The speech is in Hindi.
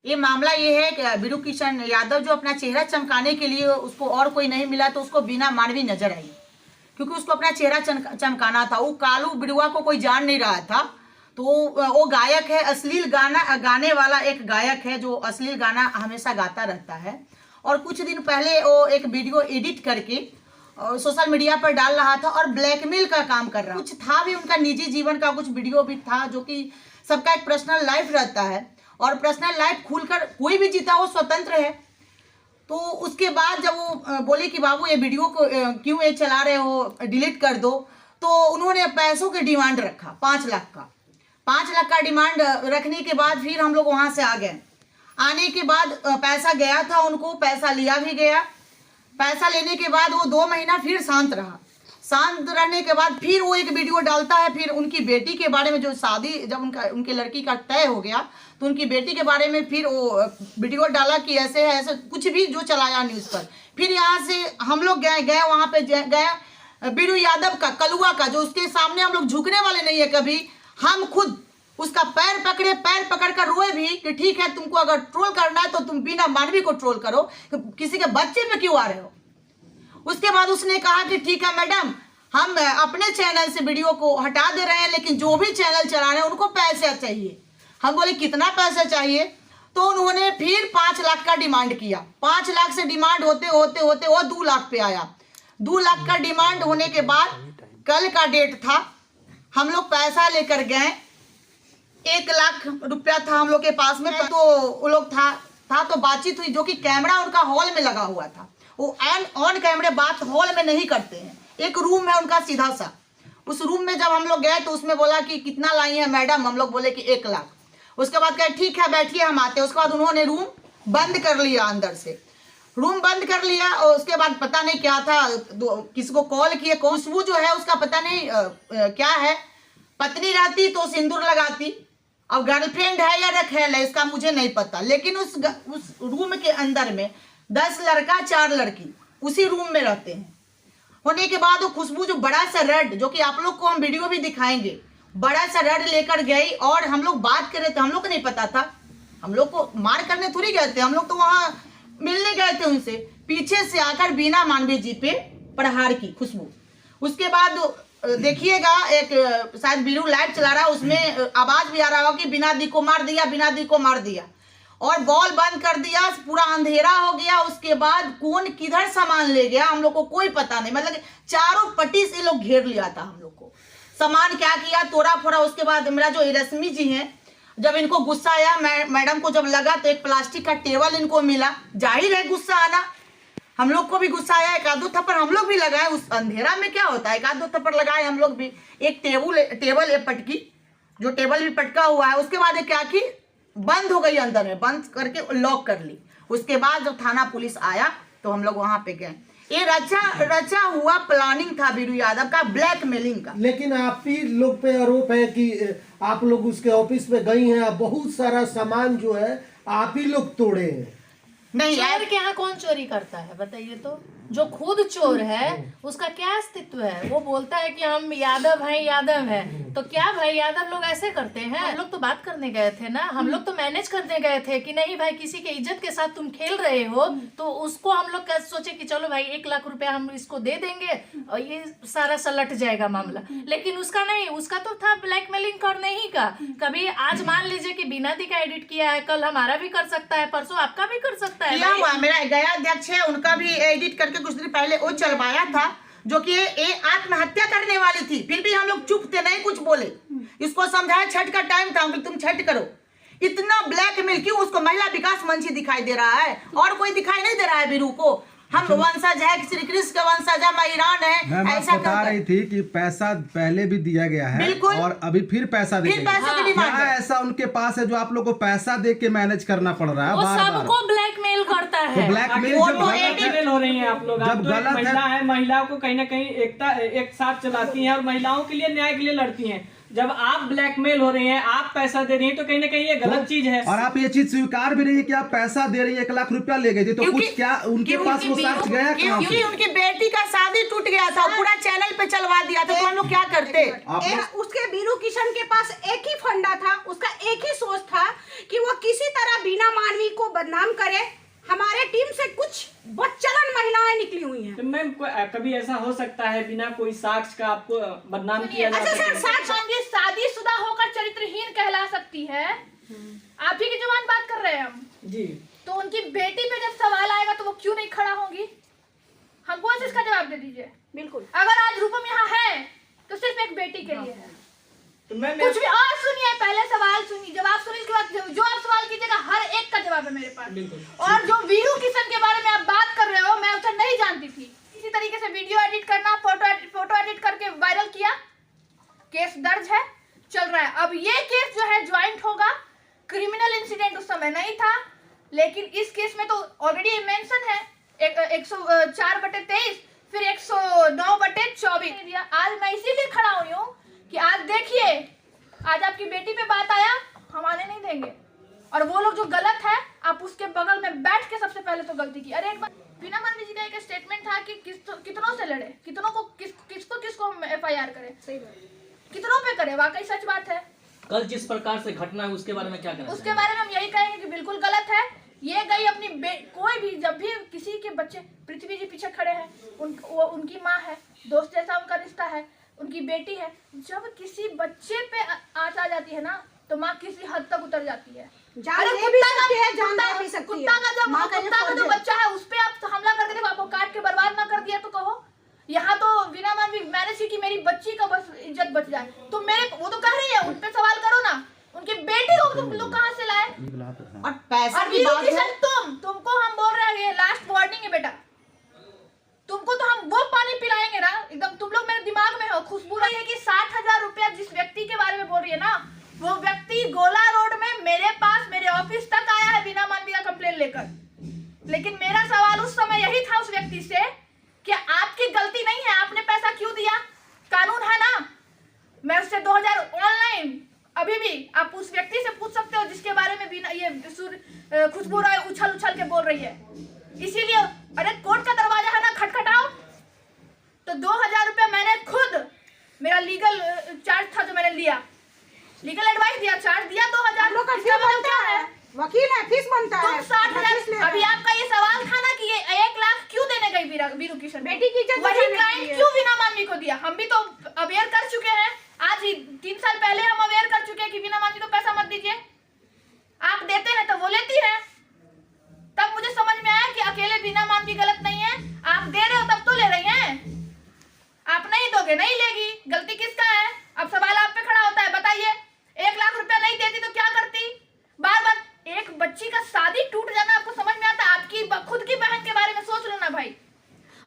ये मामला ये है कि बीरू किशन यादव जो अपना चेहरा चमकाने के लिए उसको और कोई नहीं मिला तो उसको बीना मानवी नजर आई, क्योंकि उसको अपना चेहरा चमकाना था। वो कालू बिरुआ को कोई जान नहीं रहा था। तो वो गायक है, अश्लील गाना गाने वाला एक गायक है जो अश्लील गाना हमेशा गाता रहता है। और कुछ दिन पहले वो एक वीडियो एडिट करके सोशल मीडिया पर डाल रहा था और ब्लैकमेल का काम कर रहा। कुछ था भी उनका निजी जीवन का कुछ वीडियो भी था, जो कि सबका एक पर्सनल लाइफ रहता है और पर्सनल लाइफ खुलकर कोई भी जीता वो स्वतंत्र है। तो उसके बाद जब वो बोले कि बाबू ये वीडियो को क्यों ये चला रहे हो, डिलीट कर दो, तो उन्होंने पैसों के डिमांड रखा 5 लाख का। 5 लाख का डिमांड रखने के बाद फिर हम लोग वहाँ से आ गए। आने के बाद पैसा गया था उनको, पैसा लिया भी गया। पैसा लेने के बाद वो 2 महीना फिर शांत रहा। शांत रहने के बाद फिर वो एक वीडियो डालता है, फिर उनकी बेटी के बारे में, जो शादी जब उनके लड़की का तय हो गया तो उनकी बेटी के बारे में फिर वो वीडियो डाला कि ऐसे है, ऐसे कुछ भी जो चलाया न्यूज़ पर। फिर यहाँ से हम लोग गए वहाँ पे गए बीरू यादव का, कलुआ का, जो उसके सामने हम लोग झुकने वाले नहीं है कभी। हम खुद उसका पैर पकड़ कर रोए भी कि ठीक है, तुमको अगर ट्रोल करना है तो तुम बिना मानवी को ट्रोल करो, किसी के बच्चे पे क्यों आ रहे हो। उसके बाद उसने कहा कि ठीक है मैडम, हम अपने चैनल से वीडियो को हटा दे रहे हैं, लेकिन जो भी चैनल चला रहे हैं उनको पैसे चाहिए। हम बोले कितना पैसा चाहिए, तो उन्होंने फिर 5 लाख का डिमांड किया। 5 लाख से डिमांड होते होते होते वो 2 लाख पे आया। 2 लाख का डिमांड होने के बाद कल का डेट था, हम लोग पैसा लेकर गए। 1 लाख रुपया था हम लोग के पास में। तो वो लोग था तो बातचीत हुई, जो कि कैमरा उनका हॉल में लगा हुआ था। वो ऑन कैमरे बात हॉल में नहीं करते हैं, एक रूम है उनका सीधा सा। उस रूम में जब हम लोग गए तो उसमें बोला कि कितना लाई है मैडम, हम लोग बोले कि 1 लाख। उसके बाद कहे ठीक है बैठिए हम आते हैं। उसके बाद उन्होंने रूम बंद कर लिया, अंदर से रूम बंद कर लिया। और उसके बाद पता नहीं क्या था, किसको कॉल किए, खुशबू जो है उसका पता नहीं क्या है, पत्नी रहती तो सिंदूर लगाती, अब गर्लफ्रेंड है या रखेल है इसका मुझे नहीं पता। लेकिन उस रूम के अंदर में 10 लड़का 4 लड़की उसी रूम में रहते हैं। होने के बाद वो खुशबू जो बड़ा सा रड, जो कि आप लोग को हम वीडियो भी दिखाएंगे, बड़ा सा रड लेकर गई और हम लोग बात कर रहे थे। हम लोग को नहीं पता था, हम लोग को मार करने थोड़ी गए थे, हम लोग तो वहां मिलने गए थे उनसे। पीछे से आकर बीना मानवी जी पे प्रहार की खुशबू। उसके बाद देखिएगा, एक शायद बीरू लाइव चला रहा, उसमें आवाज भी आ रहा होगा कि बिना दी को मार दिया, बिना दी को मार दिया, और बॉल बंद कर दिया, पूरा अंधेरा हो गया। उसके बाद कौन किधर सामान ले गया हम लोग को कोई पता नहीं, मतलब चारों पट्टी से लोग घेर लिया था हम लोग को। सामान क्या किया, तोड़ा फोड़ा। उसके बाद मेरा जो रश्मि जी हैं, जब इनको गुस्सा आया, मैडम को जब लगा तो एक प्लास्टिक का टेबल इनको मिला। जाहिर है गुस्सा आना, हम लोग को भी गुस्सा आया। 1-2 थप्पड़ हम लोग भी लगाए। उस अंधेरा में क्या होता है, 1-2 थप्पड़ लगाए हम लोग भी। एक टेबल है पटकी, जो टेबल भी पटका हुआ है। उसके बाद क्या की, बंद हो गई अंदर में, बंद करके लॉक कर ली। उसके बाद जब थाना पुलिस आया तो हम लोग वहां पे गए। ये रचा हुआ प्लानिंग था बीरू यादव का, ब्लैकमेलिंग का। लेकिन आप ही लोग पे आरोप है कि आप लोग उसके ऑफिस में गई हैं, बहुत सारा सामान जो है आप ही लोग तोड़े हैं। नहीं, चोर के यहाँ कौन चोरी करता है बताइए तो? जो खुद चोर है उसका क्या अस्तित्व है? वो बोलता है कि हम यादव हैं, तो क्या भाई यादव लोग ऐसे करते हैं? हम लोग तो बात करने गए थे ना, हम लोग तो मैनेज करने गए थे कि नहीं भाई, किसी के इज्जत के साथ तुम खेल रहे हो, तो उसको हम लोग सोचे कि चलो भाई 1 लाख रुपया हम इसको दे देंगे और ये सारा सलट जाएगा मामला। लेकिन उसका नहीं, उसका तो था ब्लैकमेलिंग करने ही का। कभी आज मान लीजिए कि बिना दी का एडिट किया है, कल हमारा भी कर सकता है, परसों आपका भी कर सकता है। क्या हुआ, मेरा गया अध्यक्ष है, उनका भी एडिट करके कुछ दिन पहले वो चलवाया था, जो कि ये आत्महत्या करने वाली थी। फिर भी हम लोग चुप थे, नहीं कुछ बोले। इसको समझाया, छठ का टाइम था, तुम छठ करो। इतना ब्लैकमेल क्यों? उसको महिला विकास मंच ही दिखाई दे रहा है और कोई दिखाई नहीं दे रहा है बीरू को। हम वंशज है, श्री कृष्ण के वंशज है, ईरान है, ऐसा बता रही थी कि पैसा पहले भी दिया गया है और अभी फिर पैसा दे क्या ऐसा उनके पास है जो आप लोग को पैसा दे के मैनेज करना पड़ रहा है? वो सबको ब्लैकमेल करता है। तो ब्लैकमेल हो रही है आप लोग। जब गलत महिला है, महिलाओं को कहीं ना कहीं एक साथ चलाती हैं और महिलाओं के लिए, न्याय के लिए लड़ती हैं। जब आप ब्लैकमेल हो रही हैं, आप पैसा दे रही हैं, तो कहीं ना कहीं ये गलत चीज है। और आप ये चीज स्वीकार भी रही है कि आप पैसा दे रही है, 1 लाख रुपया ले गई थी, तो कुछ क्या उनके पास वो साक्ष्य गया? क्योंकि उनकी बेटी का शादी टूट गया था, पूरा चैनल पे चलवा दिया था, तो हम लोग क्या करते? उसके बीरू किशन के पास एक ही फंडा था, उसका एक ही सोच था कि वो किसी तरह बिना मानवी बदनाम करे। हमारे टीम से कुछ बदचलन महिलाएं निकली हुई हैं। तो मैम कभी ऐसा हो सकता है बिना कोई साक्ष्य का आपको बदनाम किया जा अच्छा सके? सर, शादीशुदा होकर चरित्रहीन कहला सकती है, आप ही की जुबान बात कर रहे हैं हम जी। तो उनकी बेटी पे जब सवाल आएगा तो वो क्यों नहीं खड़ा होंगी? हमको इसका जवाब दे दीजिए। बिल्कुल। अगर आज रूपम यहाँ है तो सिर्फ एक बेटी के लिए है। तो मैं कुछ भी और सुनिए, पहले सवाल सुनिए, जवाब सुनिए, इसके बाद जो आप सवाल कीजिएगा हर एक का जवाब है मेरे पास। और जो वीरू किशन के बारे में आप बात कर रहे हो, मैं उसे नहीं जानती थी। इसी तरीके से वीडियो एडिट करना, फोटो एडिट करके वायरल किया, केस दर्ज है, चल रहा है। अब ये केस जो है ज्वाइंट होगा। क्रिमिनल इंसिडेंट उस समय नहीं था, लेकिन इस केस में तो ऑलरेडी मेंशन है 104/23, फिर 109/24। आज मैं इसीलिए खड़ा हुई हूँ कि आज देखिए, आज आपकी बेटी पे बात आया, हम आने नहीं देंगे। और वो लोग जो गलत है, आप उसके बगल में बैठ के सबसे पहले तो गलती की। अरे एक बार वीना मानवी जी का एक स्टेटमेंट था कि कितनों से लड़े, कितनों को किसको FIR करे, कितनों पे करे। वाकई सच बात है। कल जिस प्रकार से घटना है उसके बारे में क्या कहना उसके बारे में हम यही कहेंगे कि बिल्कुल गलत है। ये गई अपनी कोई भी, जब भी किसी के बच्चे, पृथ्वी जी पीछे खड़े हैं, उनकी माँ है, दोस्त जैसा उनका रिश्ता है, उनकी बेटी है। जब किसी बच्चे पे आँच आ जाती है ना, तो माँ किसी हद तक उतर जाती है। कुत्ता का जो बच्चा है उस पे आप हमला करके देखो, आपको काट के बर्बाद ना कर दिया तो कहो। यहाँ तो वीना मानवी मैंने सी कि मेरी बच्ची का बस इज्जत बच जाए, तो वो तो कह रही है, उन पे सवाल करो ना। उनकी बेटी को तुम लोग कहाँ से लाए? और पैसा और की बात है, तुमको हम बोल रहे हैं, लास्ट वार्निंग है बेटा, तुमको तो हम वो पानी पिलाएंगे ना, एकदम तुम लोग मेरे दिमाग में हो। खुशबू रही है कि 60,000 रुपया जिस व्यक्ति के बारे में बोल रही है ना, वो व्यक्ति गोला रोड में मेरे पास, मेरे ऑफिस तक आया है वीना मानवी का कंप्लेन लेकर। लेकिन मेरा सवाल उस समय यही था उस व्यक्ति से कि आपकी गलती नहीं है, आपने पैसा क्यों दिया? कानून है ना। मैं उससे 2000 ऑनलाइन, अभी भी आप उस व्यक्ति से पूछ सकते हो जिसके बारे में खुशबू राय उछल के बोल रही है। इसीलिए अरे कोर्ट का दरवाजा है ना, खटखटाओ। तो 2000 रुपया मैंने खुद, मेरा लीगल चार्ज था जो मैंने लिया, लीगल एडवाइस दिया, चार्ज दिया 2000। इसका मतलब क्या है? वकील है, फीस बनता है। 60,000। अभी आपका ये सवाल था ना कि ये 1 लाख क्यों देने गई वीरू किशन? बेटी की इज्जत वही क्लाइंट क्यों वीना मानवी को दिया? हम भी तो अवेयर कर चुके हैं। आज ही 3 साल पहले हम अवेयर कर चुके हैं कि वीना मानवी को पैसा मत दीजिए। आप देते हैं तो वो लेती है। तब मुझे समझ में आया कि अकेले वीना मानवी गलत नहीं है, आप दे रहे हो तब तो ले रही हैं। आप नहीं दोगे, नहीं लेगी, गलती किसका है? अब सवाल आप पे खड़ा होता है, बताइए। 1 लाख रुपया नहीं देती तो क्या करती? बार बार एक बच्ची का शादी टूट जाना